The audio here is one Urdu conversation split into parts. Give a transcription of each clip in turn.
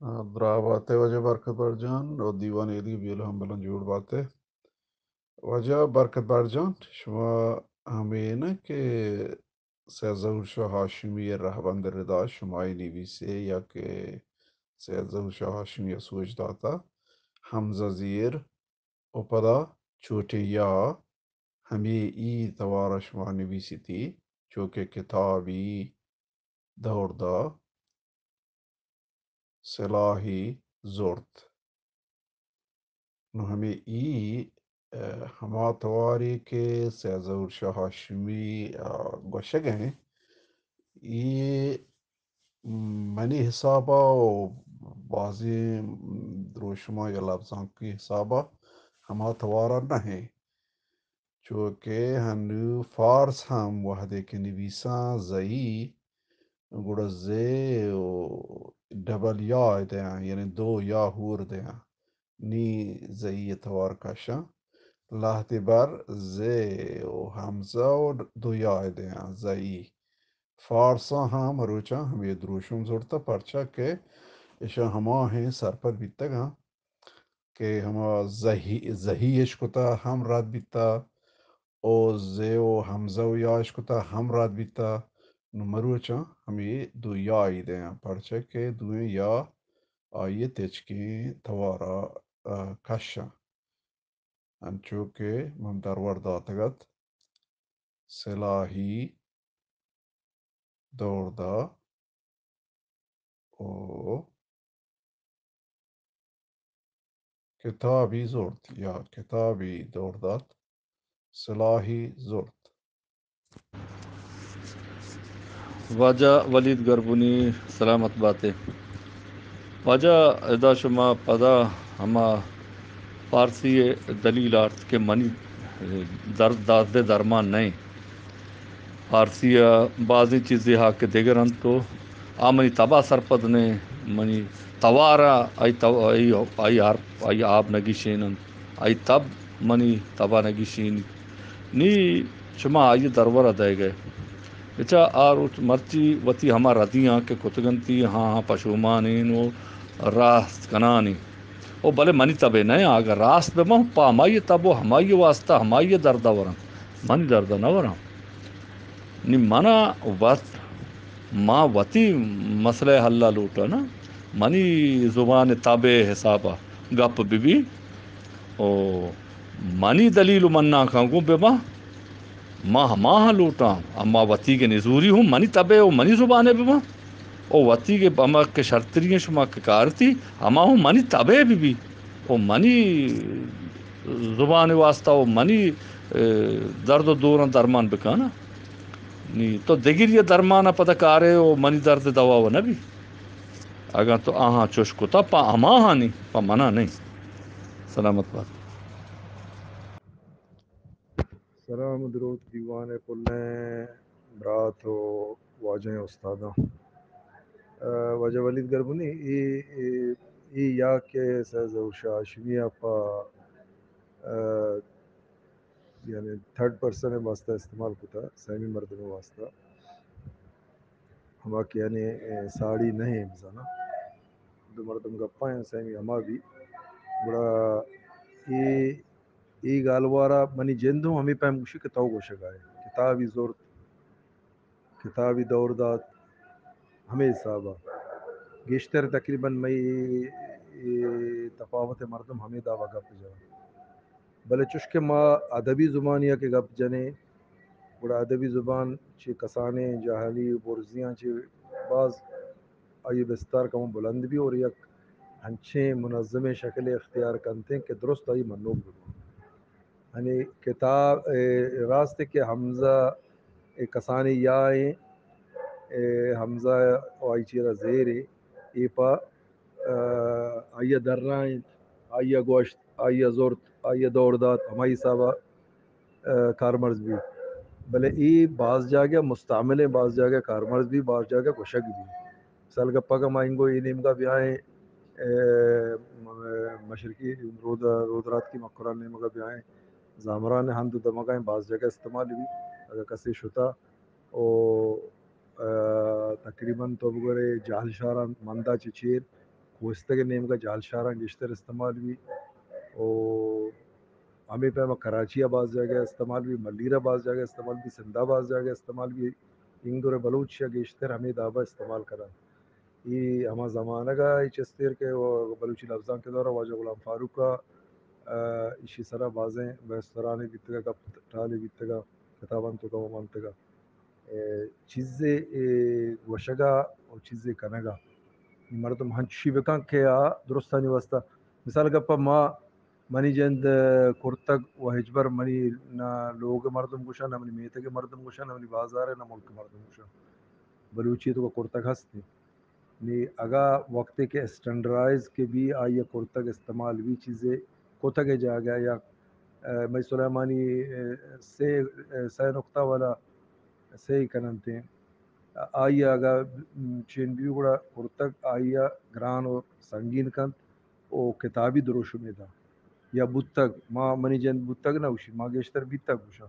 Brabate Vaja Barkat Barjan و دیوان ایلی بیل هم بلند جوڑ باته وجه برکت برجان شما همه نه که سید ظهور شاه هاشمی رهبند ردا شمای نویسه یا که سید ظهور شاه هاشمی سوچ داتا حمزه زیر اوپدا چھوٹے یا ہمیں ای توارا شما نویسی تھی چونکہ کتابی دور دا صلاحی زورت نو ہمیں ای ہما تواری کے سید ظہور شاہ ہاشمی گوشگ ہیں یہ منی حسابہ و بعضی دروشما یا لفظاں کی حسابہ ہما توارا نہ ہیں چونکہ ہنو فارس ہم وحدے کے نویساں زئی گڑا زے ڈبل یا دیاں یعنی دو یا ہور دیاں نی زئی توار کاشا لحظه بر زی و همزه و دو دیاں زئی فارسا هم روچا هم یہ دروشم زورتا پرچا کہ اشا ہما ہیں سر پر بیتا گا کہ ہما زہی اشکتا ہم رات بیتا او زی و حمزه و یا اشکتا ہم رات بیتا نو مروچا ہم یہ دو یا دیاں پرچا کہ دوئیں یا آئیے تیچکی توارا کشا انچوکہ ممدر ورداتگت صلاحی دوردا او کتابی زورت یا کتابی دوردات صلاحی زورت واجہ ولید گربونی سلامت باتیں واجہ ادا شما پدا ہما پارسی دلیل آرت کے منی درد درمان نہیں فارسی بعضی چیزیں ہا کے دیگر ہم تو منی تبا سرپد نے منی توارا آئی آب نگیشین آئی تب منی تبا نگیشین نی شما آئی درور دے گئے اچھا مرچی وتی ہما ردیاں کہ کتگنتی ہاں پشومانین و راست کنانی او بلے منی تبے نہیں آگا راست بے ماں پا ہمائی تبو ہمائی واسطہ ہمائی دردہ ورم منی دردہ نہ ورم نی منا وقت ماں وتی مسئلہ حلہ لوٹا نا منی زبان تابع حسابہ گپ بی او منی دلیل منا کھانگو بے ماں ہماں لوٹا اما وتی کے نزوری ہوں منی تبے او منی زبانے بے او وتی کے بما کے شرطری شما کے کارتی ہما ہوں منی تبے بھی او منی زبان واسطہ او منی درد و دوران درمان بکانا نی تو دیگر یہ درمانا پتہ کارے او منی درد دوا و نبی اگر تو آہاں چوش کتا پا اما ہاں نہیں پا منا نہیں سلامت بات سلام درود دیوان پلیں برات و واجہ استاداں واجہ ولید گربنی ای یا کہ سید ظہور شاہ ہاشمی پا یعنی تھرڈ پرسن واسطہ استعمال کتا سیمی مردم واسطہ ہما کہ یعنی ساڑی نہیں مزانا دو مردم گپا ہیں سیمی ہما بھی بڑا ای گالوارا منی جندوں ہمیں پہم گوشی کہ تو گوشہ گائے کتابی زور کتابی دور داد ہمیں حسابہ گیشتر تقریباً مئی تفاوت مردم ہمیں دعویٰ گپ جا بلے چشکے ما ادبی زبانیہ کے گپ جنے بڑا ادبی زبان چی کسانے جاہلی برزیاں چی بعض آئی بستار کم بلند بھی اور یک ہنچیں منظم شکل اختیار کرتے ہیں کہ درست آئی منوب بھی یعنی کتاب راست کہ حمزہ کسانی یا حمزہ آئی چیرہ زیر ای پا آئیہ درائیں آئیہ گوشت آئیہ زورت آئیہ دوردات ہمائی صاحبہ کارمرز بھی بلے ای بعض جاگہ مستعمل ہیں بعض جاگہ کارمرز بھی بعض جاگہ گوشک بھی سال گپا کا مائنگو ای نیم کا بیائیں مشرقی رودرات کی مقران نیم کا بیائیں زامران ہم دو دمگائیں بعض جگہ استعمال بھی اگر کسی شتا او تقریباً تو بگرے جہل شاران مندہ چچیر وہ استگے نیم کا جال شارہ گشتر استعمال بھی، اور ہمیں پہ کراچی باز جگہ استعمال بھی، ملیرہ باز جگہ استعمال بھی، سندھا باز جگہ استعمال بھی، انگور بلوچ یا گشتر ہمیں دابا استعمال کرا. یہ ہما زمانہ کا چستیر کے وہ بلوچی لفظاں کے دورہ واجہ غلام فاروق کا اسی سرا بازیں بسترانے بیتگا کا ٹھالے بیتگا کتابان تو کا ومانتگا چیزیں وشگا اور چیزیں کنگا مردم ہنچی بکان کیا درستانی واسطہ مثال گپا ما منی جند کرتگ و ہجبر منی نہ لوگ مردم گوشا نہ منی میتے کے مردم گوشا نہ منی بازار ہے نہ ملک مردم گوشا بلوچی تو کرتگ ہستی نی اگا وقت کے اسٹینڈرائز کے بھی آئیے کرتگ استعمال بھی چیزیں کوتگے جا گیا یا میں سلیمانی سے نقطہ والا سے کننتے ہیں آئیے اگا چین بھی گڑا کرتگ آئیے گران اور سنگین کنت او کتابی دروش میں تھا یا بتگ ما منی جن بتگ نہ اوشی ما گیشتر بیتگ اوشا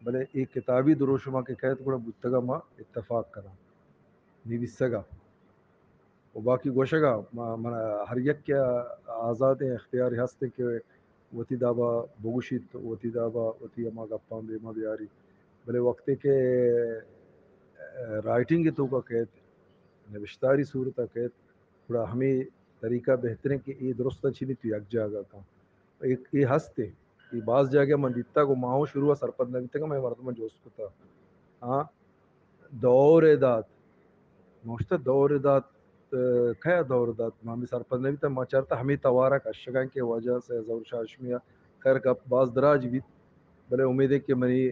بلے ایک کتابی دروش ما کے قید گڑا بتگا ما اتفاق کرا نیویسگا و باقی گوشگا من ہر یک کیا آزاد اختیاری ہستے کہ وتی دابا بگوشیت وتی دابا وتی اما گپان بے ما بیاری بلے وقت کے رائٹنگ تو کا قید نوشتاری صورت قید تھوڑا ہمیں طریقہ بہتر ہے کہ یہ درست چینی تو یک جاگا کا ایک یہ ہستے یہ بعض جگہ من دیتا کو ماہو شروع سرپد نبیتا کا میں مردمان جوست کتا ہاں دور داد موشتا دور داد کیا دور داد مامی سرپد نبیتا ما چارتا ہمیں توارا کشگان کے وجہ سے زور شاشمیہ خیر گپ باز دراج بھی بلے امید ہے کہ منی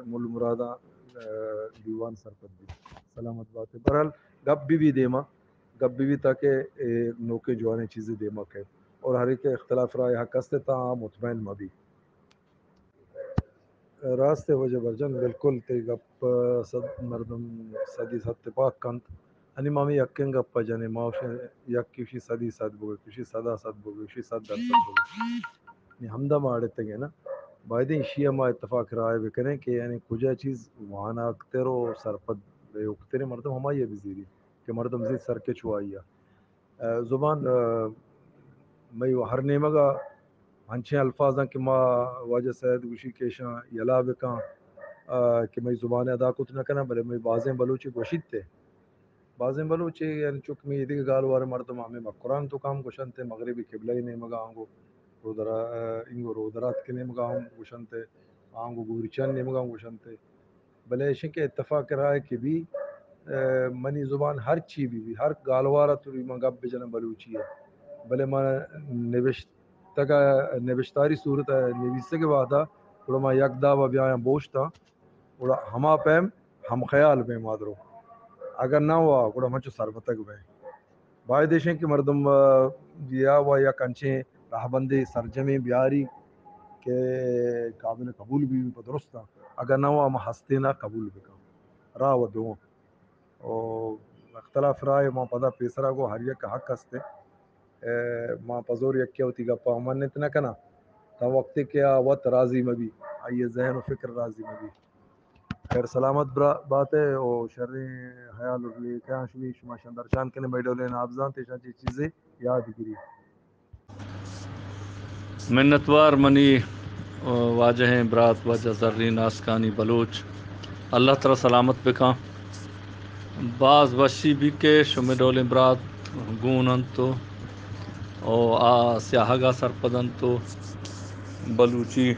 مول مرادہ دیوان سرپد بھی سلامت بات ہے. برحال گپ بھی دیما گپ بھی تاکہ نوکے جوانے چیزیں دیما کہ اور ہر ایک اختلاف رائے حق ہستے تا مطمئن مبی راستے وجہ برجن بالکل تے گپ صد مردم صدی ست پاک کنت انی مامی یکن گپ جنے ماوش یک کشی صدی صد بوگے کشی صدا صد بوگے کشی 100% بوگے ہمدہ ماڑتے گے نا بائدیں شیعہ ما اتفاق رائے بکنے کہ یعنی کجا چیز وہانا اکتر و سرپد بے اکتر مردم ہمائی بزیری کہ مردم زید سر کے چوائیا زبان میں ہر نیمگا ہنچے الفاظاں کہ ما واجہ سید گوشی کیشاں یلا بکاں کہ میں زبان ادا کت نہ کنا بلے میں بازیں بلوچی گوشید تے بازیں بلوچی یعنی چک میں یہ گالوار مردم ہمیں قرآن تو کام گوشن تے مغربی قبلہ ہی نیمگا آنگو انگو رودرات کے نیمگا ہم گوشن تے آنگو گورچان نیمگا ہم گوشن تے بلے شن کے اتفاق رائے کہ بھی منی زبان ہر چی بھی ہر گالوارہ تو بھی منگا بجنا بلوچی ہے بلے میں نوشتاری صورت نویسے کے بعد تھوڑا ما یک دا و بیاں بوشتا تھوڑا ہما پیم ہم خیال پیم آدرو اگر نہ ہوا تھوڑا مچو سربتک بے بھائی دیشیں کہ مردم یا و یا کنچیں راہ بندے سرجمی بیاری کہ قابل قبول بھی درست تھا اگر نہ ہوا ہم ہستے نہ قبول بکا راہ و دو اور اختلاف رائے ما پدا پیسرا کو ہر یک حق ہستے ما پزور یک کیا ہوتی گپا منت نہ کنا تا وقت کیا وقت راضی مبی آئیے ذہن و فکر راضی مبی خیر سلامت بات ہے اور شر حیال اگلی کیا شمی شما شندر شان کنے بیڈولے نابزان تیشان چی چیزیں یاد گری منتوار منی واجہ ہیں برات واجہ زرین آسکانی بلوچ اللہ تعالی سلامت بکاں بعض وشی بھی کے شمڈول برات گونن تو او آ سیاہگا سرپدن تو بلوچی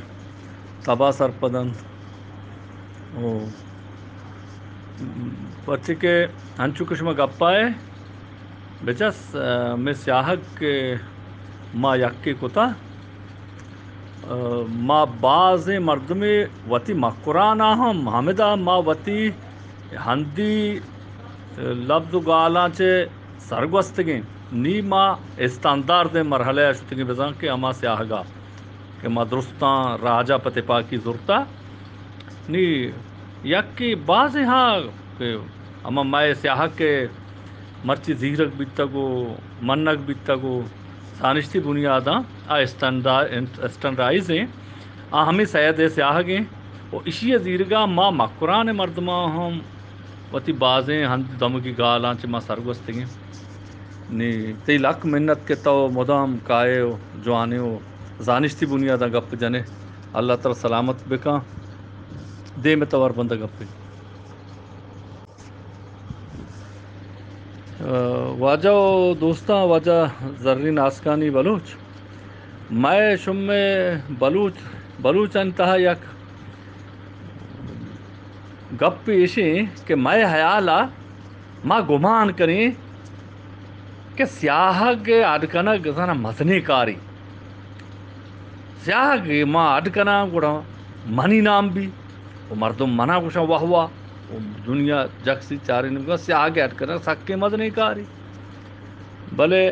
تبا سرپدن او پچھے کے ہنچو کشمہ گپائے بچس میں سیاہگ کے ما یکی کتا ما بعض مردم وتی مقرانا ہم حمدہ ما وتی ہندی لفظ گالاں چے سرگوستگیں نی ما استاندار دے مرحلہ اشتگیں بزن کہ اما سیاہگا کہ ما درستاں راجہ پتے پاکی زرتا نی یکی بعض ہاں کہ اما مائے سیاہ کے مرچی زیرک بیتگو منک بیتگو سانشتی بنیاداں اسٹنڈائز ہیں ہمیں سید سیاہ گیں اور اسی زیرگاہ ما مقران مردمہ ہم وتی بازیں ہند دم کی گالاں چ ما سرگوستگیں نی تی لک منت کے تو مدام کائے ہو جوانے ہو زانشتی بنیادہ گپ جنے اللہ تعالی سلامت بکا دے میں توار بندہ گپی واجہ دوستاں واجہ زرین آسکانی بلوچ میں شم بلوچ انتہا یک گپ ایشیں کہ میں حیالا ما گمان کریں کہ سیاہ کے اڈکنا گزانا مزنی کاری سیاہ کے ما اڈکنا گوڑا منی نام بھی وہ مردم منا گوشا واہ واہ وہ دنیا جگسی چارے نگا سیاہ کے اڈکنا سکے مزنی کاری بلے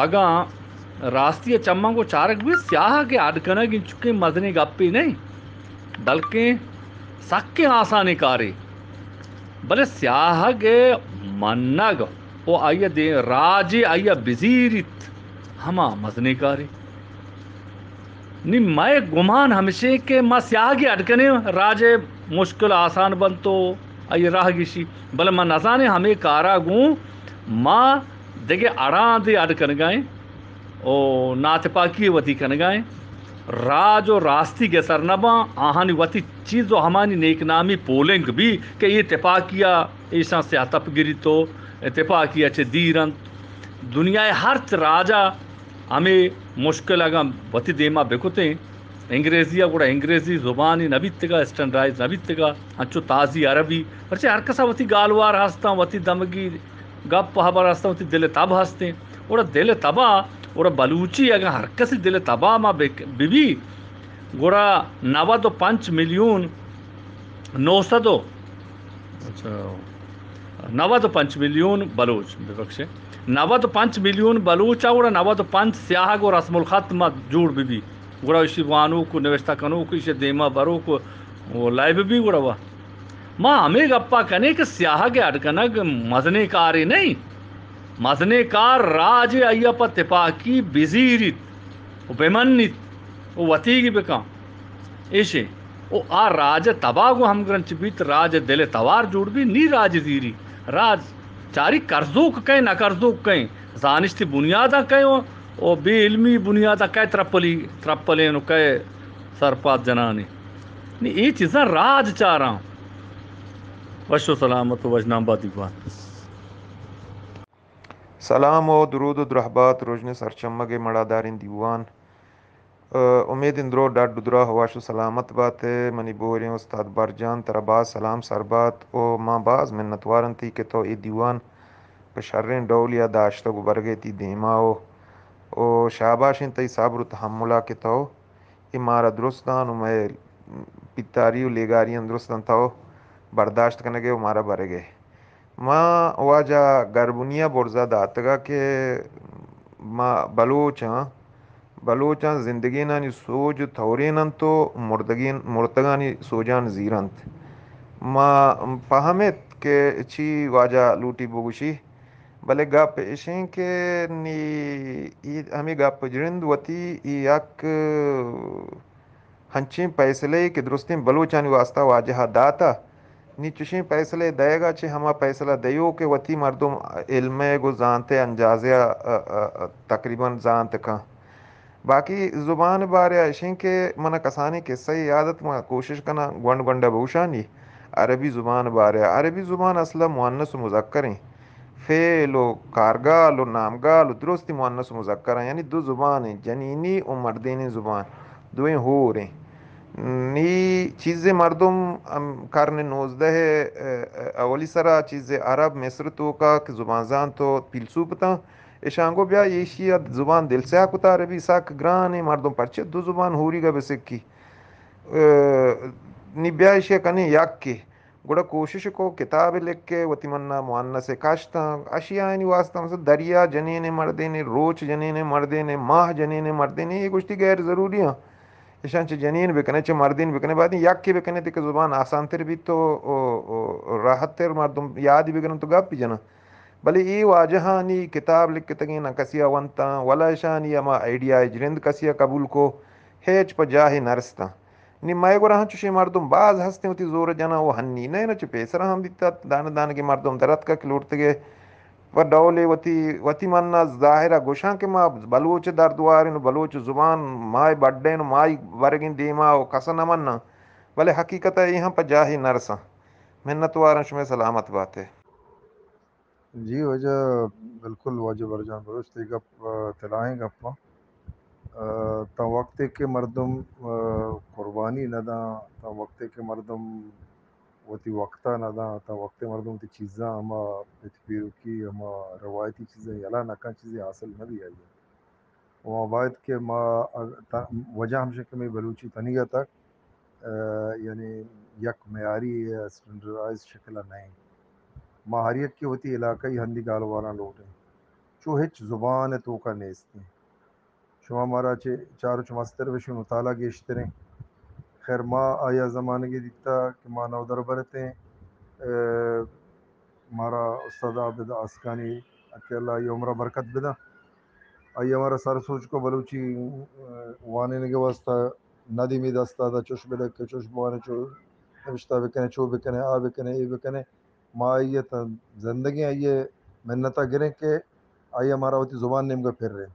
آگاں راستی چمہ کو چارک بھی سیاہ کے اڈکنا گن چکے مزنی گپی نہیں بلکہ سکے آسانی کاری بلے سیاہ کے منگ وہ آئیے دے راجی آئیے بزیرت ہما مزنی کاری نی میں گمان ہمیشہ کہ ما سیاہ کی اٹکنے راجے مشکل آسان بنتو آئیے راہ گیشی بلے ما نزانے ہمیں کارا گوں ما دیکھے اڑان دے اٹکن گائیں او ناتپاکی وتی کن گائیں راج و راستی کے سرنبا آہانی وتی چیز و ہمانی نیک نامی پولنگ بھی کہ یہ تپاکیا ایسا سے تپ گری تو تپاکیا چھ دیرن دنیا ہر راجا ہمیں مشکل اگا وتی دیما بکتے انگریزی گوڑا انگریزی زبانی نبیتگا اسٹنڈرائز نبیتگا ہنچو تازی عربی پرچہ ہر کسا وتی گالوار ہستا وتی دمگی گپ حبر ہستا وتی دل تب ہستے اوڑا دل تبا اوڑا بلوچی اگا ہر کسی دل تبا ما بی گوڑا 95 ملیون 900 اچھا 95 ملیون بلوچ ببخشے 95 ملیون بلوچ گوڑا 95 سیاہ گو رسم الخط ما جوڑ بھی گوڑا اسی وانو کو نوشتہ کنو کو اسے دیما برو کو وہ لائب بھی گوڑا وا ماں ہمیں گپا کنے کہ سیاہ کے اٹکنگ مزنے کاری نہیں مزنے کار راج آئیا پا تپاکی بزیرت بیمنت وطیگی بکا ایشے او آ راج تباگو ہم گرنچ بیت راج دل توار جوڑ بھی نی راج زیری راج چاری کرزوک کہیں نہ کرزوک کہیں زانشتی بنیادہ کہیں او بے علمی بنیادہ کہیں ترپلیں نو کہیں سرپات جنانی نی ای چیزاں راج چاہ رہا ہوں وشو سلامت و وجنام بادی بان سلام و درود و درحبات روجن سرچمگ مڑا دارین دیوان امید اندرو ڈاڈ ڈدرا ہواشو سلامت بات منی بوریں استاد برجان ترباز سلام سربات او ماں باز منتوارن تھی کہ تو ای دیوان پشرین ڈولیا داشتا گو برگے تی دیماؤ او شاباشن تی صبر و تحملہ کہ تو ای مارا درستان و میں پتاری و لیگارین درستان تو برداشت کنگے و مارا برگے ماں واجہ گربنیا برزا داتگا کہ ماں بلوچاں زندگی نانی سوج تھورینن تو مردگانی سوجان زیرنت ماں پہمت کہ چی واجہ لوٹی بگوشی بلے گپ اشیں کہ نی ہمیں گپ جرند وتی یک ہنچیں پیسلے کہ درستیں بلوچانی واسطہ واجہ داتا نی چشیں پیسلے دے گا چھے ہما پیسلہ دیو کہ وتی مردم علم گو زانتے انجازیا تقریباً زانت کن باقی زبان بارے اشیں کہ منہ کسانی قصہ یادت میں کوشش کنا گونڈ گونڈا بوشانی عربی زبان بارے عربی زبان اصلا مؤنث و مذکر ہیں فعل و کارگال و نامگال و درستی مؤنث و مذکر ہیں یعنی دو زبان ہیں جنینی و مردینی زبان دوئیں ہو رہیں نی چیز مردم قرن 19 اولی سرا چیز عرب مصر تو کا کہ زبان زان تو پیلسوپتا اشانگو بیا ایشی زبان دل سے کتا عربی ساک گران مردم پرچے دو زبان ہوری گا بسکی نی بیا ایشی کنی یک کی گوڑا کوشش کو کتاب لکھ کے وتی مننا مؤنث کاشتا اشیاء نی واسطہ مثلا دریا جنین مردین روچ جنین مردین ماہ جنین مردین یہ گوشتی غیر ضروری ہیں اشان چھ جنین بکنے چھ مردین بکنے بعد یک کی بکنے تے کہ زبان آسان تر بھی تو راحت تر مردم یاد بکنے تو گپ جنا بلے ای واجہانی کتاب لکھ تگین کسیا ونتا ولا اشانی اما آئیڈیا جرند کسیا قبول کو ہیچ پا جاہی نرستا نی مائے گو رہاں چوشی مردم باز ہستے ہوتی زور جنا وہ ہنی نہیں نا چھ پیسر ہم دیتا دان دان کے مردم درد کا کلوٹتے گئے و ڈولے وتی منا ظاہرہ گوشاں کہ ما بلوچ در دوارن بلوچ زبان مائے بڈین مائی ورگن دیما و کسن امنا بلے حقیقت ہے یہاں پہ جاہی نرساں منت وارن شمیں سلامت بات ہے. جی وجہ بالکل واجہ برجان درست گپ تلائیں گپا تا وقت کے مردم قربانی نہ داں تا وقت کے مردم وتی وقتہ نہ داں تا وقت مردم تی چیزاں ہما پتپیرو کی ہما روایتی چیزیں یلا نکا چیزیں حاصل نہ بھی آئی وہاں باید کہ ما وجہ ہم شکل میں بلوچی تنیگہ تک یعنی یک معیاری اسٹینڈرڈائز شکل نہیں ماہریت کی ہوتی علاقائی ہندی گالوانا لوٹ ہیں چو ہچ زبان تو کا نیستی شما مارا چارو چمستر وشو مطالعہ گیشتریں خیر ما آیا زمانے کی دیتا کہ ما نو در برتے مارا استاد عابد آسکانی اکیلا یہ عمرہ برکت بدا آئی ہمارا سر سوچ کو بلوچی وانے کے واسطہ ندی می دستا تھا چوش بلک چوش بوانے چو نوشتہ بکنے چو بکنے آ بکنے ای بکنے ما آئیے تا زندگی آئیے منتا گریں کہ آئیے ہمارا ہوتی زبان نیم کا پھر رہے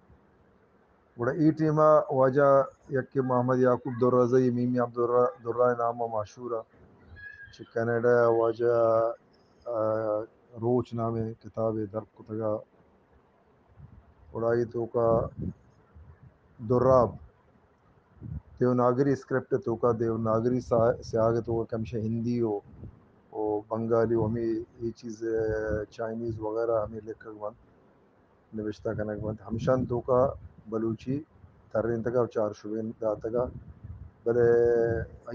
بڑا ای ٹیمہ واجہ یک محمد یعقوب درازی میمی عبد درائے نامہ مشہورہ چھ کینیڈا واجہ روچ نامے کتاب در کتگا اڑائی تو کا دراب دیوناگری اسکرپٹ تو کا دیوناگری سیاگ تو کا کمشہ ہندی او بنگالی ہمیں یہ چیز چائنیز وغیرہ ہمیں لکھ بند نوشتہ کنک بند ہمشان تو کا بلوچی ترین تکا چار شبین داتگا بلے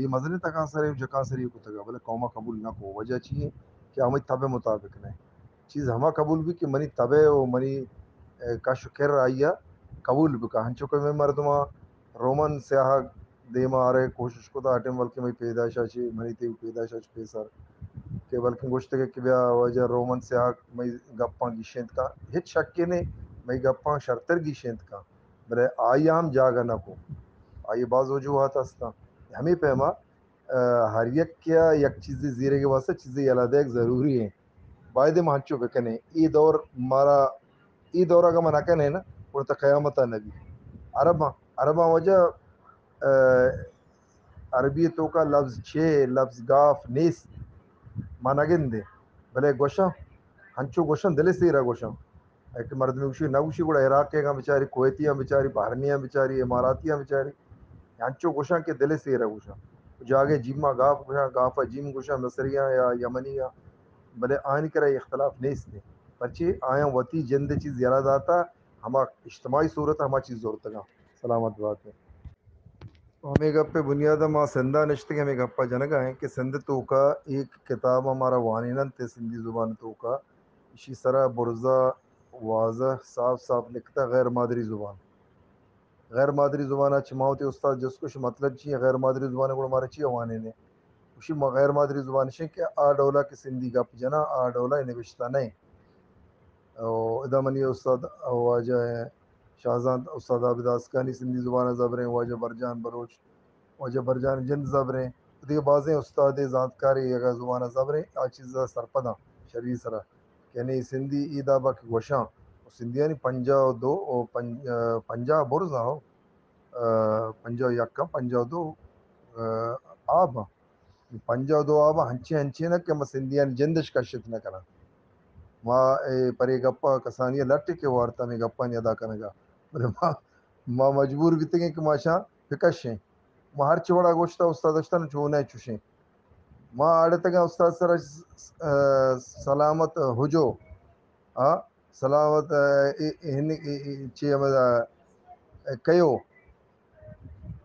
یہ مزنے تکا سرے جکا سری کو تگا بلے قومہ قبول نہ کو وجہ چیئے کہ ہمیں طبع مطابق نہیں چیز ہما قبول بھی کہ منی طبع و منی کا شکر آئیا قبول بکا ہنچو کہ میں مردمہ رومن سیاہ دیما آرے کوشش کو دا اٹیم بلکہ میں پیدائشہ چی منی تی پیدائشہ چی پیسر کہ بلکہ گوشتے کہ بیا وجہ رومن سیاہ میں گپاں گیشنت کا ہچ شک نہیں میں گپاں شرطر گیشنت کا بلے آئی ہم جاگا نہ کو آئی بعض وجوہات ہستا ہمیں پیما ہر یک کیا یک چیزی زیرے کے واسطے چیزیں یلادہ ایک ضروری ہیں باید مانچو بکنے ای دور مارا ای دورہ کا منعقن ہے نا پورتا قیامتہ نبی عرباں وجہ عربی تو کا لفظ چھے لفظ گاف نیس مانگن دے بلے گوشاں ہنچو گوشاں دلے سیرہ گوشاں ایک مرد میں گوشی نہ گوشی گوڑا عراق کے گا بیچاری کویتیاں بیچاری بحرنیاں بیچاری اماراتیاں بیچاری ہنچو گوشاں کے دلے سیرہ گوشاں جاگے جیمہ گاف گوشاں گافہ جیم گوشاں مصریاں یا یمنیاں بلے آئین کرے اختلاف نہیں ستے پرچی آیاں وطی جند چیز یاد آتا ہما اجتماعی صورت ہما چیز زورتا گا سلامت بات ہے ہمیں گپے بنیادہ ما سندہ نشتے کے ہمیں گپا جنگا ہیں کہ سندھ تو کا ایک کتاب ہمارا وانینن تے سندھی زبان تو کا اسی طرح برزہ واضح صاف صاف لکھتا غیر مادری زبان غیر مادری زبان اچھ ماوتی استاد جس کچھ مطلب چیئے غیر مادری زبان کو ہمارا چیئے وانے نے اسی غیر مادری زبان شے کہ آ ڈولا کی سندھی گپ جنا آ ڈولا نوشتہ نہیں ادا منی استاد واجہ ہے شاہزان استاد عابد آسکانی سندھی زبان زبریں واجہ برجان بروچ واجہ برجان جند زبریں دیکھ بازیں استاد ذاتکاری اگر زبان زبریں آ چیزا سرپداں شریع سرا یعنی سندھی ایدا بک گوشاں سندھیانی پنجا دو پنجا برزا ہو پنجا یکا پنجا دو آبا پنجا دو آبا ہنچے نہ کہ میں سندھیان جندش کشت نہ کرا ماں پرے گپا کسانیہ لٹ کے وارتا میں گپا نہیں ادا کرنے گا ماں مجبور بھی تھے کہ ماشاء فکشیں ماں ہر چوڑا گوشتا استاد اشتن چونے چوشیں ماں آڑے گا استاد سر سلامت ہوجو ہاں سلامت چی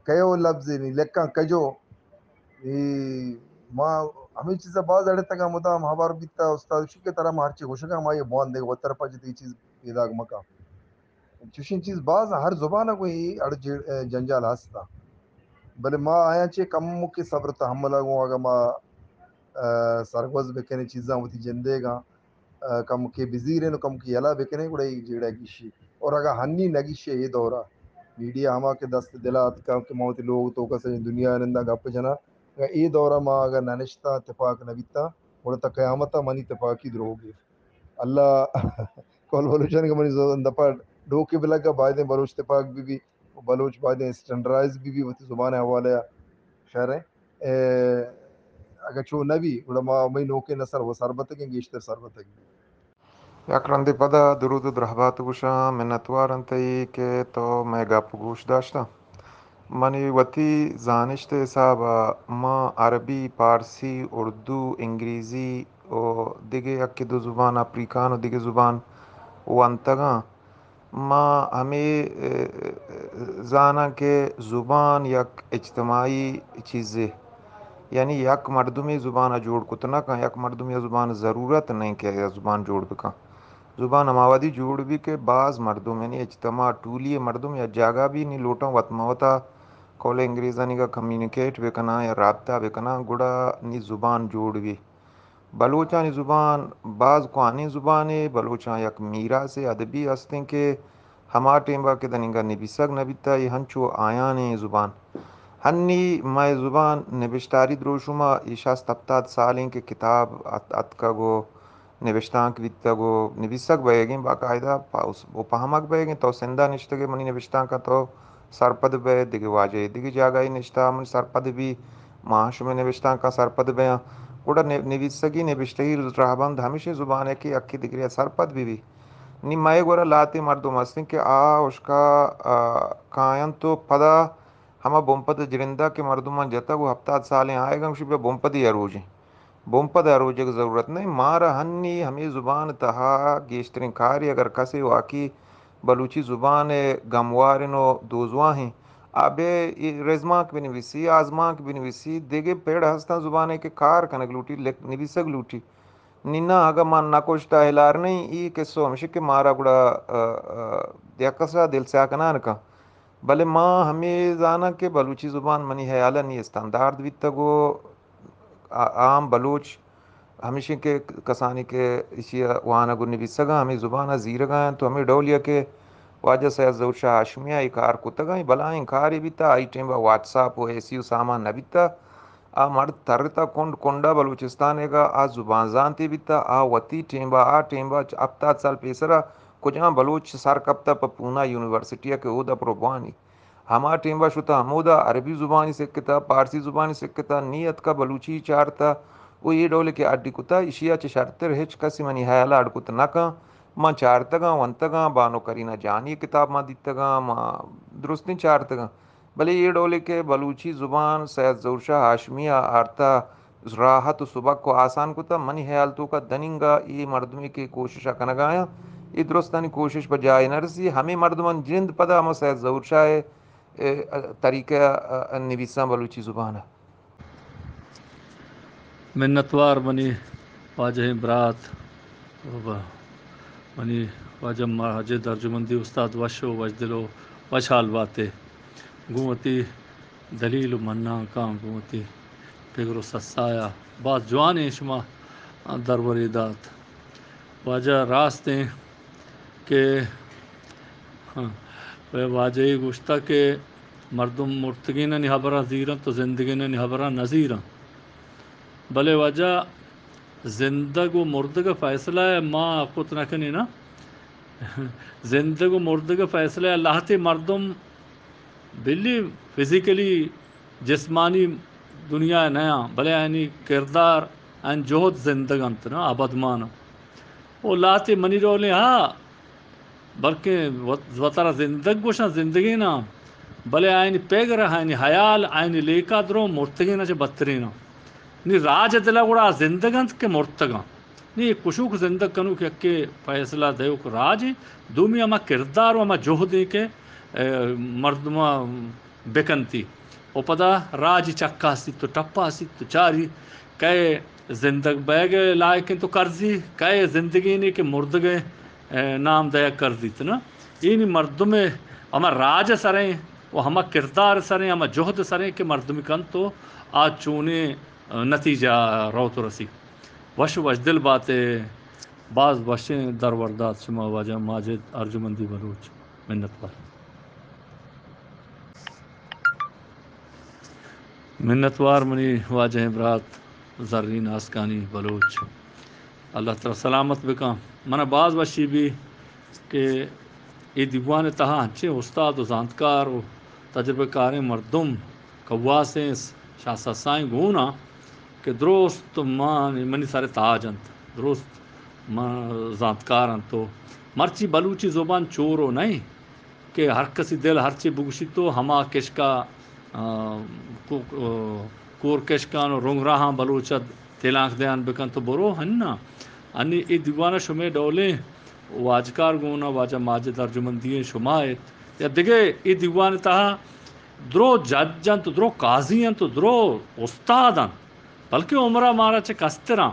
کیو لفظ نہیں لکھاں کجو ماں ہمیں چیزیں بعض اڑے تک مدام ہمار بیتا استاد کی طرح مارچے گوشگا ماں یہ بوان دے وتر پا جتی چیز پیدا مکا چوشین چیز بعض ہر زبان کوئی اڑ جنجال ہستا بلے ماں آیا چے کم کی صبر تحمل گو اگر ماں سرگوز بکنے چیزاں ہوتی جندے گا کم کے بزیر ہیں کم کی یلا بکنے گڑے جیڑا گیشی اور اگر ہنی نگیشے یہ دورہ میڈیا ہما کے دست دلات کا کہ موت لوگ تو کسے دنیا نندہ گپ جنا ای دورہ ماں اگر ننشتہ اتفاق نبیتا اور تا قیامتا منی اتفاقی دروگی اللہ کول بلوچان کا منی زون دپا ڈوکی بلا کا بائدیں بلوچ تپاک بھی بلوچ بائدیں اسٹینڈرائز بھی وتی زبان حوالے خیر ہے اگر چو نبی علماء میں نوکے نصر و سربت کے گیشتر سربت کی یکرندی پدا درود و درحبات گوشا منتوارن تئی که تو میں گپ گوش داشتم منی وتی زانشت حسابا ما عربی پارسی اردو انگریزی و دیگه یکی دو زبان افریکان و دیگه زبان وانتگاں ما ہمیں زانا کہ زبان یک اجتماعی چیزے یعنی یک مردمی زبان جوڑ کتنا کہاں یک مردمی زبان ضرورت نہیں کہ زبان جوڑ بکاں زبان ہماودی جوڑ بھی کہ بعض مردم یعنی اجتماع ٹولی مردم یا جاگہ بھی نہیں لوٹوں وطموتا کول انگریزانی کا کمیونیکیٹ بکنا یا رابطہ بکنا گڑا نی زبان جوڑ بھی بلوچانی زبان بعض قوانی زبانیں بلوچاں یک میرا سے ادبی ہستیں کہ ہما ٹیمبا کے دنگا نبیسگ نبیتا یہ ہنچو آیان زبان ہنی میں زبان نبشتاری دروشما ایشاست ہفتاد سالیں کے کتاب اتکا گو نوشتانک بیتا گو نویسک بے گیں باقاعدہ وہ پہمک بے گیں تو سندہ نشتگے منی نوشتان کا تو سرپد بے دیگے واجہ دیگے جاگائی نشتا من سرپد بھی معاش میں نوشتان کا سرپد بیاں گوڑا نویسگی نوشتگی رہبند ہمیشہ زبان ہے کہ اکی دگری سرپد بھی نی مائے گورا لاتے مردم ہستیں کہ اس کا کائن تو پدا ہما بومپد جرندہ کے مردمان جتا وہ ہفتاد سالیں آئے گا شبہ بومپدی عروج ہیں بومپد عروجے کی ضرورت نہیں مارا ہنی ہمیں زبان تہا گیشترین کاری اگر کسی واقعی بلوچی زبان گموارنو دوزواں ہیں آبے رزماک بھی نویسی آزماک بھی نویسی دیگے پیڑ ہستا زبانے کے کار کنک لوٹی نویسگ لوٹی نینا اگر مان ناکوشتا ہلار نہیں ای قصو ہمشہ کہ مارا گڑا دیکھسا دل سے آکنان کا بلے ماں ہمیں زانا کہ بلوچی زبان منی حیالہ نہیں استاندارد بھی تگو عام بلوچ ہمیشہ کے کسانی کے اسی وانا گو نویسگاں ہمیں زبانہ زیرگاں تو ہمیں ڈولیا کہ واجہ سید ظہور شاہ ہاشمیہ ای کار کتگاں بلائیں کاری بھی تا آئی ٹیم با واٹس اپ و ایسی و سامان نبی تا آ مرد ترتا کنڈ کنڈا بلوچستان کا آ زبان زانتی بھی تا آ وتی ٹیم با آ ٹیم با ہفتاد سال پیسرا کجاں بلوچ سر کپتا پا پونا یونیورسٹی کے اودا پروبوانی ہما ٹیم با شتا ہمودا عربی زبانی سکتا پارسی زبانی سکتا نیت کا بلوچی چارتا وہ یہ ڈولے کہ اڈی کتا اشیا چ شرطر ہچ کسی منی حیالہ اڈ کتا نکاں ماں چارتگاں ونتگاں بانو کرینا جانی کتاب ماں دیتگاں ماں درستی چارتگاں بلے یہ ڈولے کہ بلوچی زبان سید ظہور شاہ ہاشمیہ آرتا راحت و سبق کو آسان کتا منی حیال تو کا دننگا یہ مردمی کی کوشش کنگایا یہ درستانی کوشش بجائے نرسی ہمیں مردمان جند پدا ہم سید ظہور شاہ طریقہ نویساں بلوچی زبان ہے منتوار منی واجہ برات منی واجہ ماجد ارجمندی استاد وشو وجدلو وشال باتے گوتی دلیل منا کام گوتی پگر و سسایا بعض جوان شما دروریدات واجہ راستیں کہ واجہ گوشتا کہ مردم مرتگین نہبرہ زیرن تو زندگین نہبرہ نظیرن بلے وجہ زندگ و مردگ فیصلہ ہے ماں خود نکنی نا زندگ و مردگ فیصلہ ہے اللہ تے مردم بلی فزیکلی جسمانی دنیا نیا بلے یعنی کردار این جہد زندگانت نا آبادمان او لاتے منی رولے ہاں بلکہ وطرہ زندگ گوشن زندگی نا بلے آئینی پیگر آئینی حیال آئینی لیکا درو مرتگی نا چھ بدترین نی راج دلا گوڑا زندگانت کے مرتگاں نی کشوک زندگ کنو کہ اکے فیصلہ دیو کو راج دومی اما کردار و اما جہدی کے مردمہ بکنتی او پدا راج چکا سی تو ٹپا سی تو چاری کئے زندگ بیگے لائکن تو کرزی کئے زندگی نہیں کہ مردگے نام دیا کر دیت نا اینی مردم اما راج سریں و ہما کردار سریں اما جہد سریں کہ مردم کن تو آج چونے نتیجہ رو تو رسی وش دل باتے بعض وشیں در وردات شما واجہ ماجد ارجمندی بلوچ منت وار منتوار منی واجہ برات زرین آسکانی بلوچ اللہ تعالیٰ سلامت بکا منہ باز وشی بھی کہ یہ دیوان تہا ہنچے استاد و زانتکار و تجربہ کار مردم کواسیں شاہ سائیں گونا کہ درست منی سارے تاج انت درست زانتکار انت تو مرچی بلوچی زبان چورو نہیں کہ ہر کسی دل ہرچی بگشی تو ہما کشکا کور کشکان و رنگ راہاں بلوچت تیلانک دیان بکن تو برو ہننا انی ای دیوانہ شمے ڈولیں واجکار گونا واجہ ماجد ارجمندی شمایت یا دیگے ای دیوان تہا درو ججن تو درو قاضیاں تو درو استاداں بلکہ عمرہ مارا چے کستراں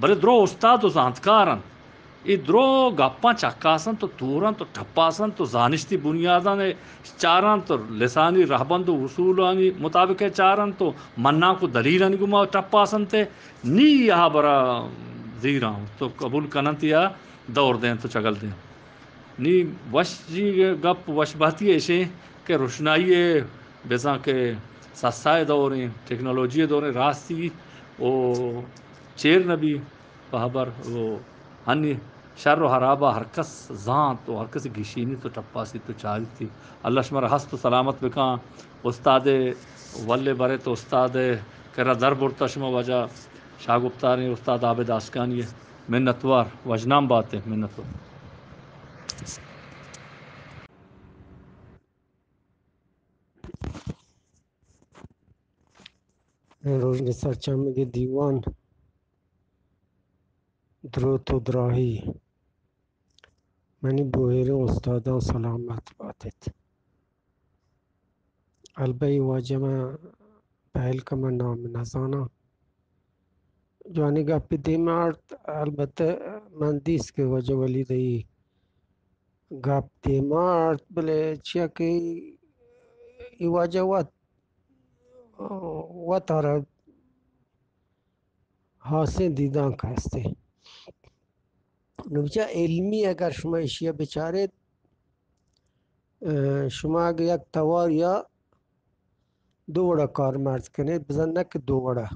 بلے درو استاد و زانتکاراں ای درو گپاں چکاسن تو تورن تو ٹھپاسن تو زانشتی بنیاداں چارن تو لسانی رہبند و اصولانی مطابق چارن تو منا کو دلیلانی گما ٹپاسن تے نی یہاں برا زیراں تو قبول کنن یا دور دیں تو چگل دیں نی وش جی گپ وش بہتی ایشے کہ روشنائی بیساں کہ سسائے دوریں ٹیکنالوجی دوریں راستی او چیر نبی بہبر وہ ہنی شر و حرابہ ہر کس زان تو ہر کس گشینی تو ٹپاسی تو چاری تھی اللہ شمر ہست و سلامت بکاں استاد ولے برے تو استاد کرا در برتا شما وجہ شاگفتاری استاد عابد آسکانی منتوار وجنام بات ہے منتوار روزنی سرچمگی دیوان دروت و دراهی منی بوهیر استادان سلامت باتت البئی واجه من پهل که من نام نزانا جوانی گپی دیمارد البته من دیست که واجه ولی دی گپ دیمارد بله چیا که ای واجه و تارا حاصل دیدن که هسته نوچه علمی اگر شما اشیا بچارید شما اگر یک توار یا دو وڑا کار مرز کنید بزن نک دو وڑا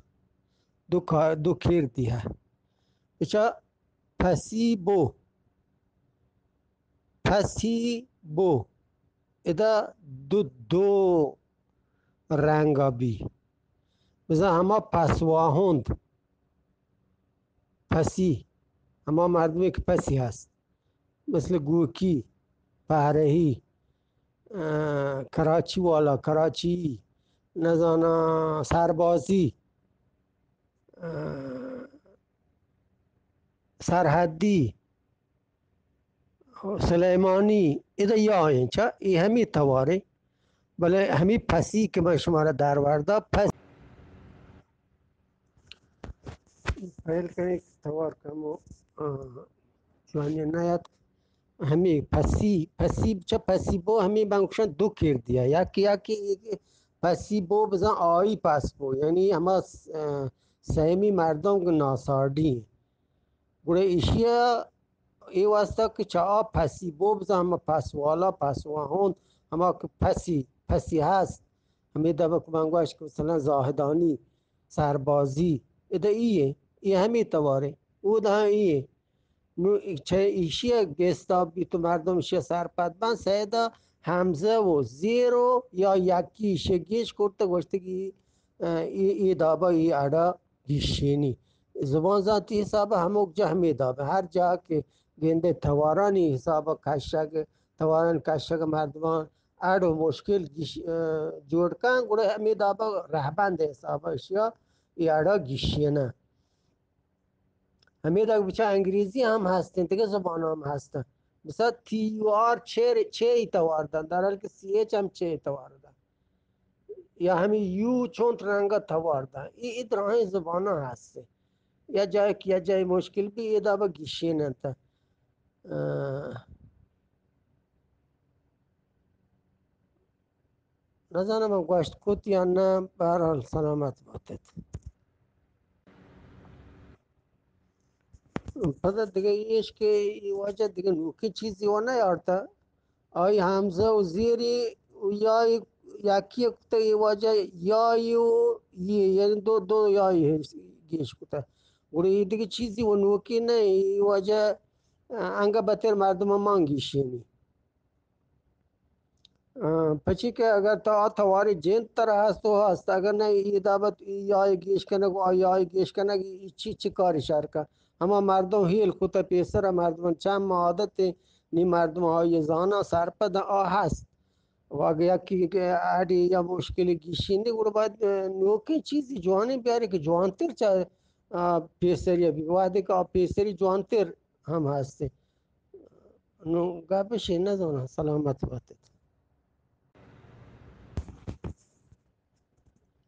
دو کھیر دیا بچا پسی بو ادا دو رنگا بی بزن همه پسواهوند پسی همه مردمی که پسی هست مثل گوکی پهرهی کراچی والا کراچی نزانا سربازی سرحدی سلیمانی ایده یا این چا ای همی تواره بله همی پسی که من شما را در ورده پس پهل کنی توار کمو جوانی نیاد همی پسی چا پسی بو همی بانکشن دو کر دیا یکی پسی بو بزن آئی پس بو یعنی همه سهمی مردم که ناساردی گوڑه ایشیا ای واسطه که چا پسی بو بزن همه پسوالا پسواهون همه که پسی هست همه دبا که منگوش که مثلا زاهدانی سربازی ایده ایه ای همی تواره او ده ایه چه ایشیا گستابی تو مردم ایشیا سرپد بند سیده همزه و زیرو یا یکی ایشیا گیش کرده گوشته که ای دابا ای ادا گیشینی زبان ذاتی حساب هموک جا همی دابه هر جا که گنده توارانی حساب کشک تواران کشک مردمان اڈو مشکل جوڑ کن گوڑه همی دابا رهبند حساب ایشیا ای ادا گیشینه همه دا بچه انگریزی هم هستن دیگه زبان هم هستن مثلا TUR چه ایتوار دن در حال که CH هم چه ایتوار دن یا همین یو چون رنگا توار دن ای درهای زبان ها هسته یا جای مشکل بی ایدا با گیشی نتا نزانم هم گوشت کت یا نه برحال سلامت باتد پس دیگه ایش که ای واجه دیگه نوکی چیزی و نیارتا آی همزه و زیری و یا یکی کتا ای واجه یایی و یعنی دو یایی گیش کتا گوڑی دیگه چیزی و نوکی نه ای واجه انگا بطر مردم مانگیشینی پچی که اگر تا تواری جنت تر هست و هست اگر نه ای دابت یا گیش کنگ و یا گیش کنگ چی کاری شرکا اما مردم هیل کتا پیسر مردم چند عادت نی مردم های زانا سرپد هست واقع یکی که آدی یا مشکلی گیشینی گوڑ باید نوکی چیزی جوانی بیاری که جوانتر چا پیسری بی وادی که پیسری جوانتر هم هسته نو گابشه نزانا سلامت باتید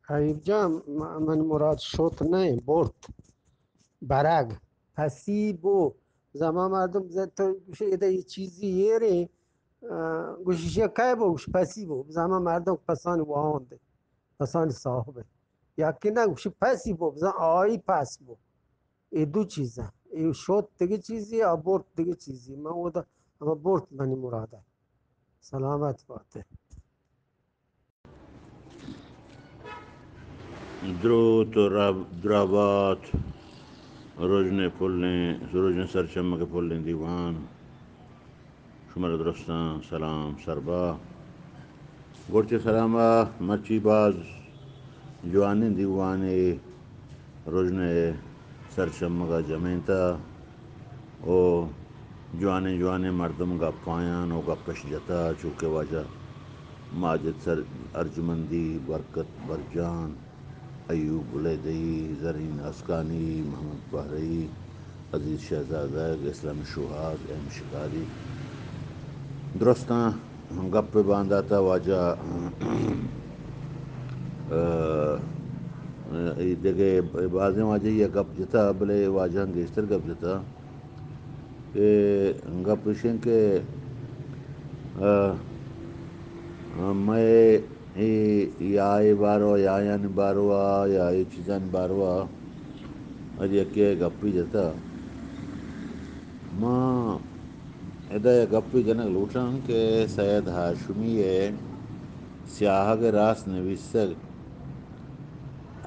حبیب جان من مراد شوت نه برد برگ پسی بو زمان مردم زد تو گوشه یه چیزی یه گوشیشه که با گوش پسی بو زمان مردم پسانی وانده پسانی صاحبه یکی نه گوشه پسی بو زمان آئی پس بو ای دو چیزه ای شوت دیگه چیزی برد دیگه چیزی من او دا اما برد منی مراده سلامت باته درود و درابات روزن پلن روزن سرچمک پلن دیوان شمار درستان سلام سربا گرچه سلامه مرچی باز جوانی دیوانی روزن سرچمک جمینتا او جوانی مردم کا پایان او کا پش جتا چونکہ واجہ ماجد سر ارجمندی برکت برجان ایوب ولیدی زرین اسکانی محمد بحری عزیز شہزادہ اسلام شہاد احمد شکاری درستاں گپ پہ باندھا تھا واجہ دیکھے بازیں واجہ یہ گپ جتا بلے واجہ گیشتر گپ جتا کہ گپ شن کے میں یا بارو یا باروا یا چیزان باروا اج یکے گپی جتا ماں ادا گپی جنک لوٹن کہ سید ہاشمی سیاہ کے راس نویسگ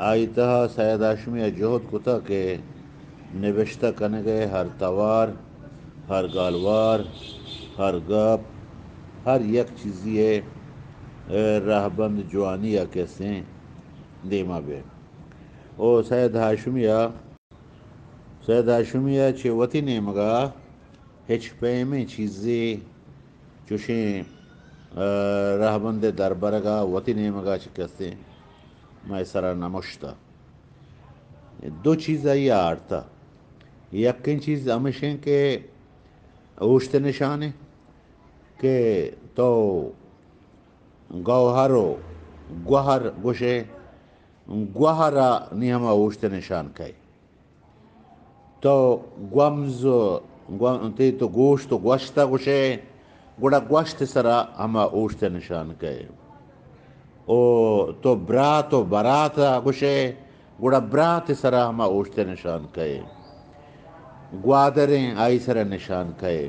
آئی تہا سید ہاشمی جہد کتا کہ نوشتہ کنگے ہر توار ہر گالوار ہر گپ ہر یک چیزی راہ بند جوانی کیسے دیما بے او سید ہاشمیہ چھ وطی نیمگا ہچ پیمیں چیزی چوشیں راہ بند دربرگا وطی نیمگا چھ کیسے میں سرا نمشتا دو چیزا یہ آرتا یقین چیز ہمیشہ کہ اوشت نشانے کہ تو گوہرو گوہر گوشے گوہرا نیہما اوشت نشان کئی تو تی تو گوشت تو گوشتا گوشے گوڑا گوشت سرا ہما اوشت نشان کئی او تو برات و براتا گوشے گوڑا برات سرا ہما اوشت نشان کئی گوادریں آئی سرا نشان کئی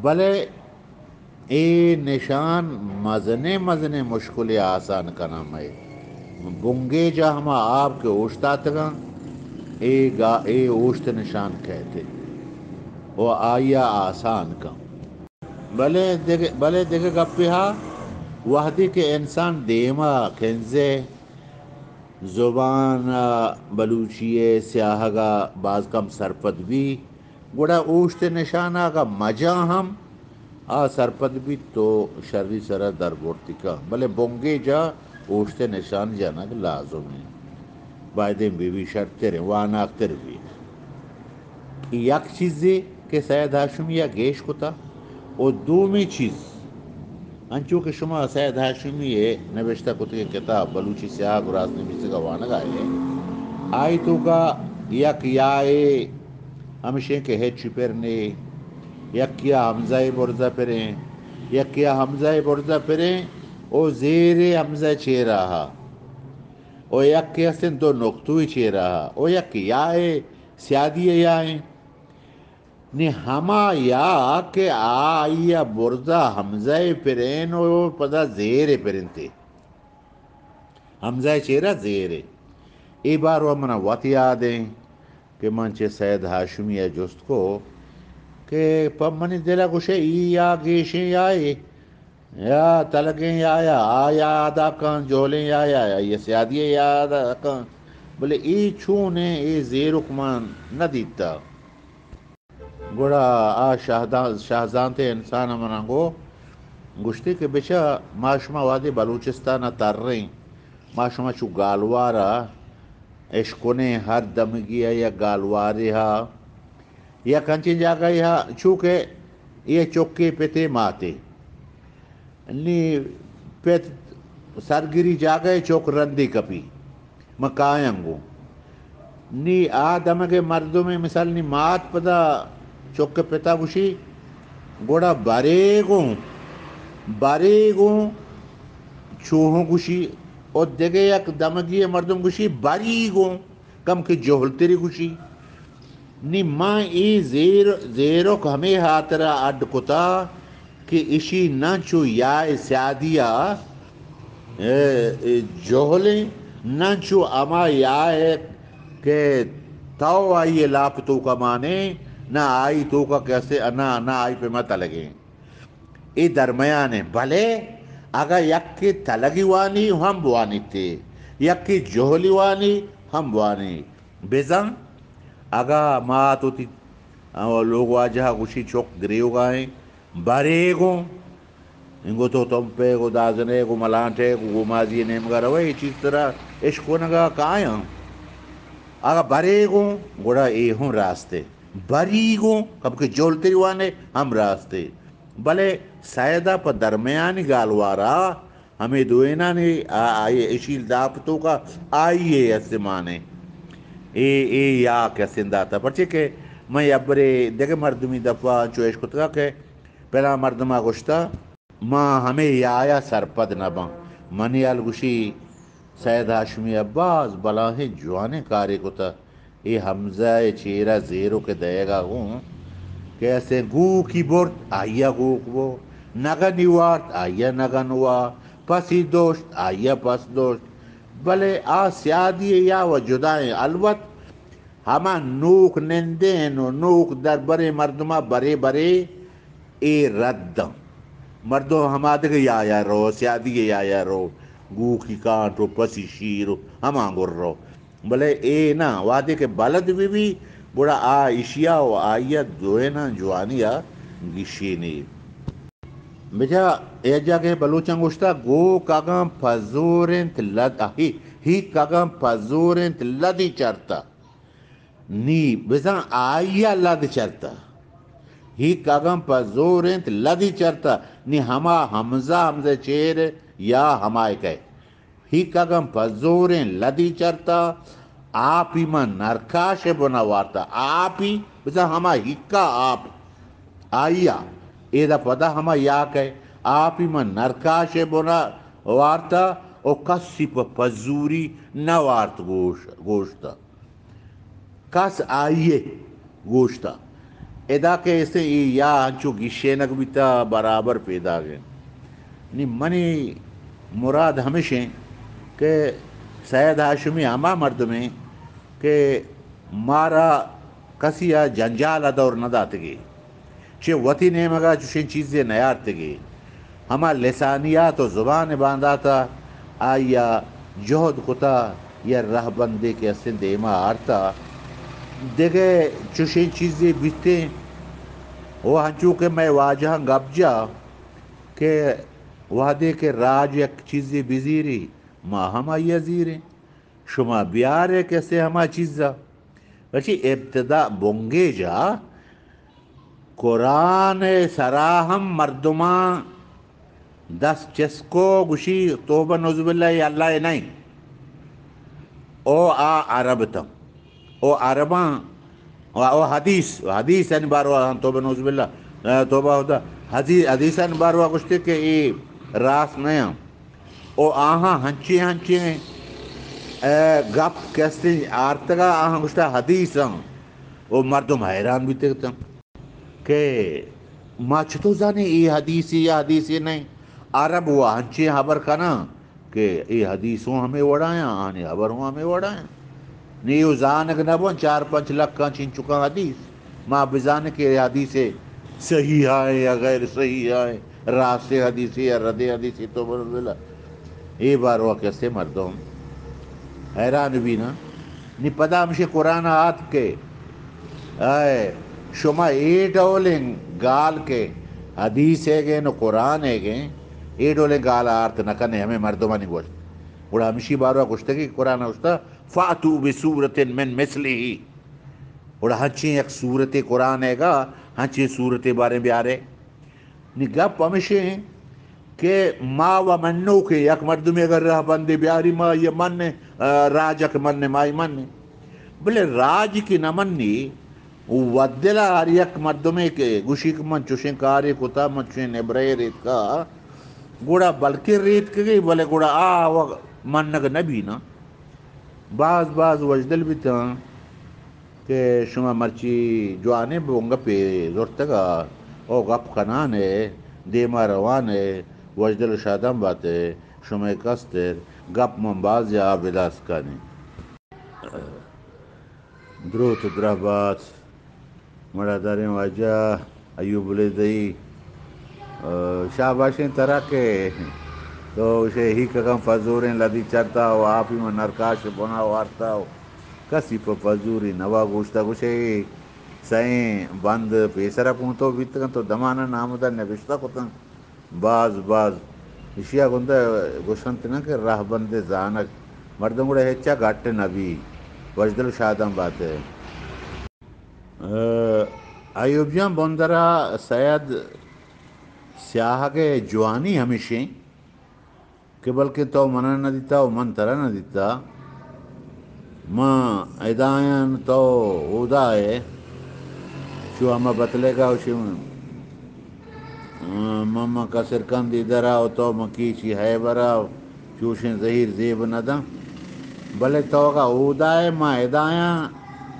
بلے اے نشان مزنے مشکل آسان کا نام ہے بنگے جا ہما آپ کے اوشتات گا اے اوشت نشان کہتے وہ آیا آسان کا بلے دیکھے گپی ہا وحدی کے انسان دیما کھنزے زبان بلوچی سیاہ گا بعض کم سرپد بھی گوڑا اوشت نشانہ کا مجا ہم سرپد بھی تو شرری سرا در بورتی کا بلے بونگے جا اوشت نشان جانک لازم ہے بائدیں بھی شرط تیرے واناک تیر بھی یک چیزی کہ سید ہاشمیہ گیش کتا اور دومی چیز انچو کہ شما سید ہاشمی نوشتہ کتے کتاب بلوچی سیاہ گراز نویسے کا وانگ آئے آئی تو کا یک یائے ہمشہ کہ ہیچ پرنے یک کیا حمزہ برزہ پریں یک کیا حمزہ برزہ پریں او زیر حمزہ چے رہا او یک کیا سن دو نقطوی چے رہا او یک یائے سیادی یائے نی ہما یا کہ آئیا برزہ حمزہ پرین او پدا زیر پرنتے حمزہ چے رہا زیر ای بار وہ منا وط یادیں کہ منچے سید ہاشمی جست کو کہ پمنی دلا گوشے ای یا گیشیں آئے یا تلگیں آیا آدھا کان جولیں آیا یہ سیادیے یا آدھا کان بلے ای چھونے ای زیرکمان نہ دیتا گوڑا آ شاہزانتے انسان منانگو گشتی کہ بچا ماشما وادی بلوچستان تر رہیں ماشما چو گالوارا اشکونے ہر دمگیا یا گالواری ہا یا کنچی جاگئی ہا چونکہ یہ چوکے پیتے ماتے نی پیت سرگیری جاگئی چوک رندی کپی مکائنگو نی آدمگے مردوں میں مثال نی مات پدا چوک پیتا گوشی گوڑا باریگوں چوہوں گوشی اور دیگے یک دمگی مردم گوشی باریگوں کم کے جوہل تیری گوشی نی ماں ای زیرک ہمیں ہاترا اڈ کتا کہ اشی نانچو یا سیادیا جوہلیں نانچو اما یا کہ تاو آئیے لاپتو کا مانے نہ آئی تو کا کیسے نہ آئی پہ مت لگیں ای درمیان ہے بھلے اگر یک کی تلگی وانی ہم بوانی تھے یک کی جوہلی وانی ہم بوانی بیزن اگا ما تو تی لوگ واجہا گوشی چوک گریو گائیں باریگوں انگو تو تم پہ گو دازنے گو ملانٹے گو مازی نیمگا روئی چیز طرح عشقو نگا کائیں اگا باریگوں گوڑا اے ہوں راستے باریگوں کب کہ جولتے روانے ہم راستے بلے سیدہ پا درمیانی گالوارا ہمیں دوینا نے آئیے اشیل داپتوں کا آئیے استمانے اے یا کیسے داتا پرچے کہ میں ابرے دیکھے مردمی دفعہ چویش کتگا کہ پہلا مردمہ گوشتا ماں ہمیں یا سرپد نبا منی الگوشی سید ہاشمی عباس بلاہیں جوانے کارے کتا اے حمزہ چیرہ زیرو کے دے گا ہوں کیسے گو کی برد آئیا گو کو نگا نیوارت آئیا نگا نوا پسی دوشت آئیا پس دوشت بلے آ سیادی یا و جدائیں الوت ہما نوک نندین و نوک در برے مردمہ برے اے رد مردوں ہما دکھ یا رو سیادی یا رو گو کی کانٹو پسی شیرو ہما گر رو بلے اے نا وعدے کے بلد بھی بڑا آ اشیا و آئیا دوینا جوانیا گشینی بجا ایجا کے بلوچن گوشتا گو کاغم پزورنت لد ہی کاغم پزورنت لدی چرتا نی بزن آئیا لد چرتا ہی کاغم پزورنت لدی چرتا نی ہما حمزہ چیر یا ہمائے کہے ہی کاغم پزورن لدی چرتا آپی من نرکاش بنا وارتا آپی بزن ہما ہکا آپ آئیا ایدہ پدا ہما یا کہے آپی من نرکاش بنا وارتا او کسی پا پزوری نوارت گوشتا کس آئیے گوشتا ادا کہ اسے یا ہنچو گشینک بیتا برابر پیدا گئے نی منی مراد ہمیشہ کہ سید ہاشمی ہما مرد میں کہ مارا کسی جنجال دور نہ داتے گئے چھے وطی نیمگا چوشن چیزیں نیارتے گئے ہما لسانیات و زبان بانداتا آیا جہد کتا یا رہ بندے کے اسن دیما آرتا دیکھے چوشن چیزیں بیتے وہ ہنچو کہ میں واجہ گب جا کہ وعدے کے راج یک چیزیں بزیری ما ہما یزیریں شما بیارے کیسے ہما چیزا وچی ابتدا بونگے جا قرآن سراہم مردمان دس چسکو گوشی توبہ نعوذ باللہ یا اللہ نہیں او عرب تم او عربان او حدیث ان باروا توبہ نعوذ باللہ توبہ ہوتا حدیث ان باروا گوشتے کہ ای راس نیا او آہاں ہنچے گپ کیسے آرتگا آہاں گوشتا حدیث او مردم حیران بھی تکتا کہ ما چھتو زانے ای حدیثی یا حدیثی نہیں عرب ہوا ہنچے حبر کنا کہ ای حدیثوں ہمیں وڑائیں آنے حبر ہوں ہمیں وڑائیں نیو زانگ نبون 4-5 لکھ چین چکا حدیث ماں بزان کے حدیث صحیح آئے یا غیر صحیح آئے راست حدیثی یا رد حدیثی تو بلا ای بار واقع سے مردم حیران بھی نا نی پدا ہمشے قرآن آت کے آئے شما ایڈولیں گال کے حدیث ہے گے نو قرآن ہے گے ایڈولیں گال آرت نکنے ہمیں مردمانی گوشت بڑا ہمشی باروا گوشتا کہ قرآن گوشتا فاتو بسورت من مثلی بڑا ہنچیں ایک صورت قرآن ہے گا ہنچیں صورت بارے بیارے نی گپ ہمشے ہیں کہ ما و منو کے یک مردمی اگر رہ بندے بیاری ما یہ من راجک من مائی من بلے راج کی نمنی ودلا ہر یک مردمی کے گوشی کے من چوشیں کاری کتا من چوشیں نبرے ریت کا گوڑا بلکہ ریت کے گئی بلے گوڑا من نگ نبی نا بعض وجدل بھی تا کہ شما مرچی جوانے بونگا پہ زورتگا او گپ خنانے دیما روانے وجدل شادم باتے شما کستر گپ من باز یا بلاس کانی دروت درہ بات مڑا داریں واجہ ایوب لیدئی شاباشیں طرح کے تو اسے ہی کم فضوریں لدی چرتا ہو آپ ہی میں نرکاش بنا وارتا ہو کسی پہ فضوری نوا گوشتا گوشے سائیں بند پیسرہ کونتو بیتگن تو دمانا نامدہ نبشتہ کتن باز اشیاء گندہ گوشنت نا کہ راہ بند زانک مردم گوڑا ہچا گھٹ نبی وجدل شادم بات ہے ایوب جان بندرہ سید سیاہ کے جوانی ہمیشہ کہ بلکہ تو منہ نہ دیتا و من ترہ نہ دیتا ماں ایدائن تو اودا ہے شو ہمیں بتلے گا شو ماما کا سرکن دی درہ تو مکیچی ہے برا چوشیں ظہیر زیب ندم بلے تو کا اودا ہے ماں ایدائن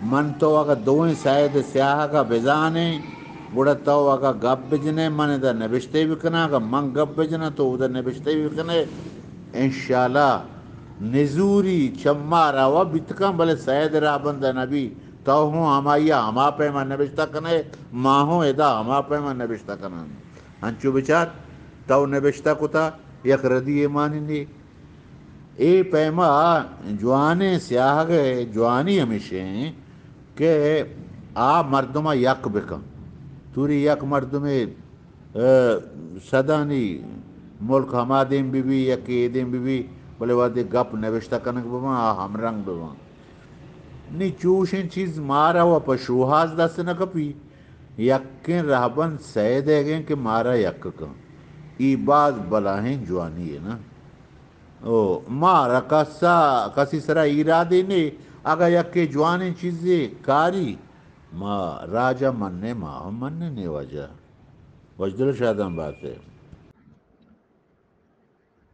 من تو اگا دوئیں سید سیاہ کا بزانے گوڑا تو اگا گب بجنے من ادھر نبشتے بکنا اگا من گب بجنا تو ادھر نبشتے بکنے انشاءاللہ نزوری چمہ روا بتکن بلے سید راہ بندہ نبی تو ہوں ہمایا ہما پیما نبشتہ کنے ماں ہوں ادا ہما پیما نبشتہ کنا ہنچو بچار تو نبشتہ کتا یک ردی ایمانی نہیں اے پیما جوانے سیاہ گئے جوانی ہمیشہ ہیں کہ آ مردمہ یک بکن توری یک مردمہ صدانی ملک ہما دیم بی بی یکی دیم بی بی بلے وادی گپ نوشتہ کنک ببا ہم رنگ ببا نی چوشن چیز مارا و پشوہاز دست نہ کپی یکن رہبن سید ہے گئے کہ مارا یک کن ای باز بلاہیں جوانی ہے نا او مارا کسی سرا ارادے نے اگر یک جوانی چیزیں کاری ما راجہ مننے ما ہم مننے نہیں وجہ وجدل شادم بات ہے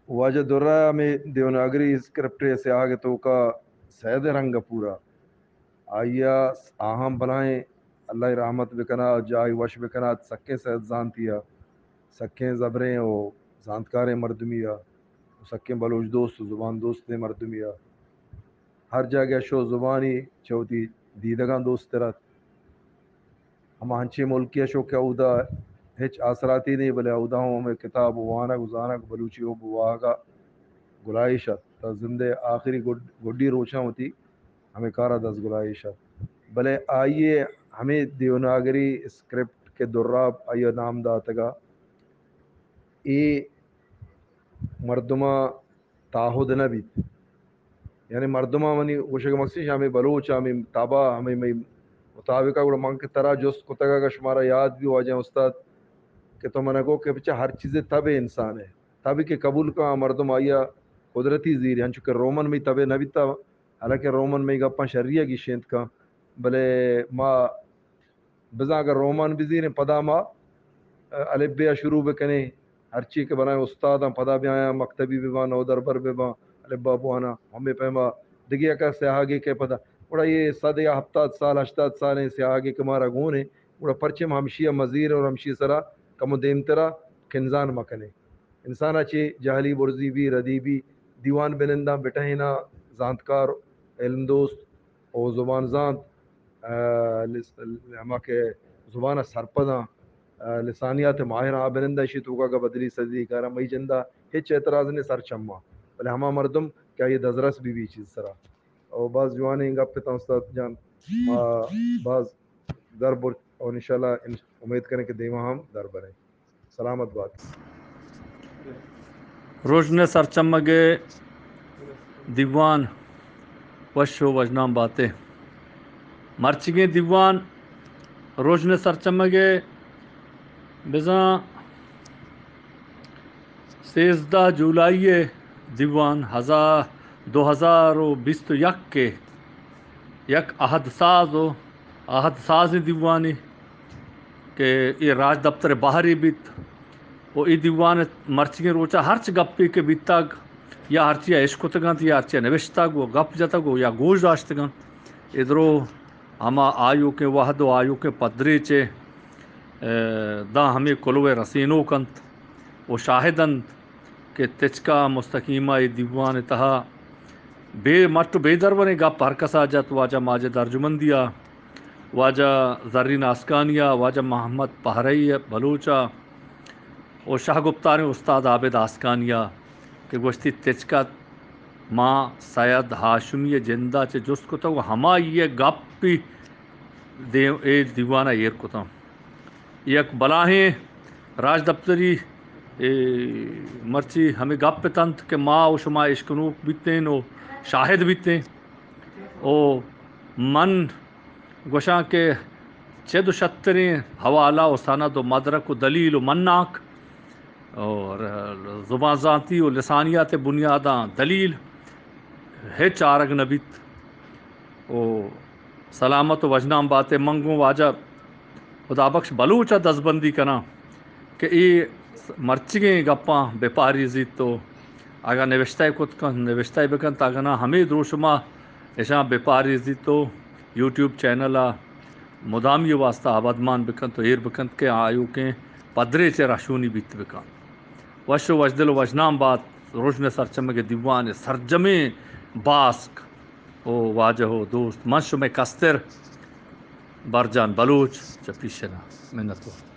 واجہ درہ میں دیوناگری اسکرپٹ سے آگے تو کا سید رنگ پورا آیا آہم بنائیں اللہ رحمت بکنا جائی وش بکنا سکے سید زانتیا سکیں زبریں او زانتکاریں مردمیا سکیں بلوچ دوست زبان دوست نے مردمیا ہر جگہ شو زبانی چوتی دیدگان دوست ترات ہم ہنچے ملکی شو کیا اودا ہچ آسراتی نہیں بلے اودا ہوں ہمیں کتاب وانا گزانا بلوچی ہو بواگا گلائشت تا زندے آخری گڈی روچاں ہوتی ہمیں کارا دس گلائشت بلے آئیے ہمیں دیوناگری اسکرپٹ کے دراب آئیے نام داتگا ای مردمہ تاہد نبیت یعنی مردمہ منی گوشک مقصد ہمیں بلوچ ہمیں تابا ہمیں مطابقہ گوڑا من کے طرح جست کتگا کا شمارا یاد بھی ہو جائیں استاد کہ تو منہ گو کہ بچہ ہر چیزیں تب انسان ہے تب کہ قبول کا مردم آیا قدرتی زیر ہیں چونکہ رومن میں تب نبی تا حالانکہ رومن میں گپاں شریعہ کی شینت کا بلے ما بزا اگر رومن بھی زیر پدا ما البیہ شروع بکنے ہر چیز کے بنائے استاد ہم پدا بھی آیا مکتبی بھی با نو دربر بھی با البا بوانا ہمیں پیما دگی اکا سے آگے کے پدا بڑا یہ 100 یا 70 سال 80 سال ہیں سے آگے کمارا گونے بڑا پرچم ہمشیہ مزیر اور ہمشی سرا کم دیم ترا کنزان مکنے انسان اچھے جہلی برزی بھی ردی بھی دیوان بنندہ بٹہینا زانتکار علم دوست او زبان زانت ہما کے زبان سرپداں لسانیات ماہر آبرندہ شی تو کا بدلی صدی کارا مئی جندہ ہچ اعتراض نے سر چما بلے ہما مردم کیا یہ دزرس بھی چیز سرا اور بعض جوانے گپ پہ استاد جان بعض در بر اور انشاءاللہ امید کریں کہ دیما ہم در بریں سلامت بات روشن سرچمگے دیوان وشو وجنام باتیں مرچگیں دیوان روشن سرچمگے بزاں 13 جولائی دیوان 2021 کے یک عہد ساز دیوانی کہ یہ راج دفتر باہری بیت وہ ای دیوان مرچگیں روچا ہرچ گپی کے بیتاگ یا ہرچیا عشقتگان یا ہرچیا نوشتاگ وہ گپ جتاگ یا گوش داشتگان ادرو ہما آیو کے وحد و آیو کے پدری چے دا ہمیں کلوے رسینو کنت وہ شاہدند کہ تچکا مستقیمہ ای دیوان تہا بے مٹ بے دربنے گپ ہر کسا جت واجہ ماجد ارجمندیہ واجہ زرین آسکانیہ واجہ محمد پہرئی بلوچا اور شاہ گپتار استاد عابد آسکانیہ کہ گوشتی تچکا ماں سید ہاشمی جندہ چے جست کو تو ہما یہ گپ پی اے دیوانہ ایر کو تا یک بلاہیں راج دفتری مرچی ہمیں گپ پہ تنت کہ ماں و شما عشقنوک بیتیں او شاہد بیتیں او من گوشاں کے چد و شتریں حوالہ و سند و مدرک و دلیل و مناک اور زبان ذاتی و لسانیات بنیاداں دلیل ہچ آرگ نبیت او سلامت و وجنام باتیں منگوں واجہ خدا بخش بلوچا دزبندی کنا کہ ای مرچگیں گپاں بے پاری زیت تو اگر نوشتہ کت کن نوشتہ بکن تاگنا ہمیں درو شما اشاں بے پاری زیت تو یوٹیوب چینل مدامی واسطہ آبادمان بکن تو ایر بکن کے آیو کے پدرے چے راشونی بیت بکن وش و وجدل و وجنام بات روشن سرچمگے دیوان سرجمیں باسک او واجہ و دوست منش میں کستر برجان بلوچ چپیشنا منتو